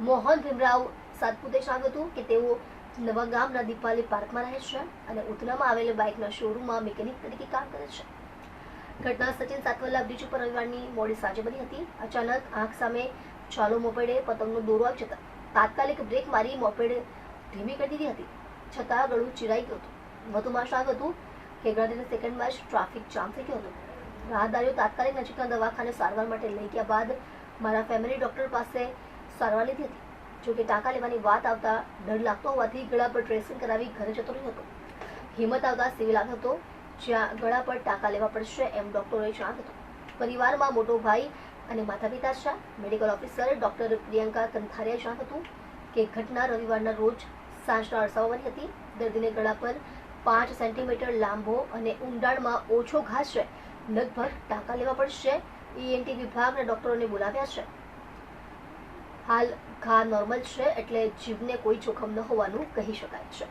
મોહન ભીમરાવ સાતપુતે જણાવ્યું હતું કે તેઓ નવાગામના દીપાલી પાર્કમાં રહે છે અને ઉધનામાં આવેલ બાઇકના શોરૂમમાં મિકેનિક તરીકે કામ કરે છે. ઘટના સચિન સાતવલ્લા બ્રિજ ઉપર રવિવારની મોડી સાંજે બની હતી. અચાનક આંખ સામે ચાલુ મોપેડે પતંગનો દોરો આવી જતા તાત્કાલિક બ્રેક મારી મોપેડ ધીમી કરી દીધી હતી, છતાં ગળું ચીરાઈ ગયું હતું. વધુમાં જણાવ્યું હતું કે ગણતરીના સેકન્ડમાં જ ટ્રાફિક જામ થઈ ગયો હતો. રાહદારીઓ તાત્કાલિક નજીકના દવાખાને સારવાર માટે લઈ ગયા બાદ મારા ફેમિલી ડોક્ટર પાસે સારવાર લીધી હતી. જોકે ટાંકા લેવાની વાત આવતા ડર લાગતો હોવાથી ગળા પર ડ્રેસિંગ કરાવી ઘરે જતો રહ્યો હતો. હિંમત આવતા સિવિલ આવ્યો હતો, જ્યાં ગળા પર ટાંકા લેવા પડશે એમ ડોક્ટરોએ જણાવ્યું હતું. પરિવારમાં મોટો ભાઈ અને માતા પિતા છે. મેડિકલ ઓફિસર ડોક્ટર પ્રિયંકા કંથારિયાએ જણાવ્યું હતું કે ઘટના રવિવારના રોજ સાંજના અરસામાં બની હતી. દર્દીને ગળા પર 5 સેન્ટીમીટર લાંબો અને ઊંડાણમાં ઓછો ઘા છે. લગભગ ટાંકા લેવા પડશે. ENT વિભાગના ડોક્ટરોને બોલાવ્યા છે. હાલ ઘા નોર્મલ છે, એટલે જીવને કોઈ જોખમ ન હોવાનું કહી શકાય છે.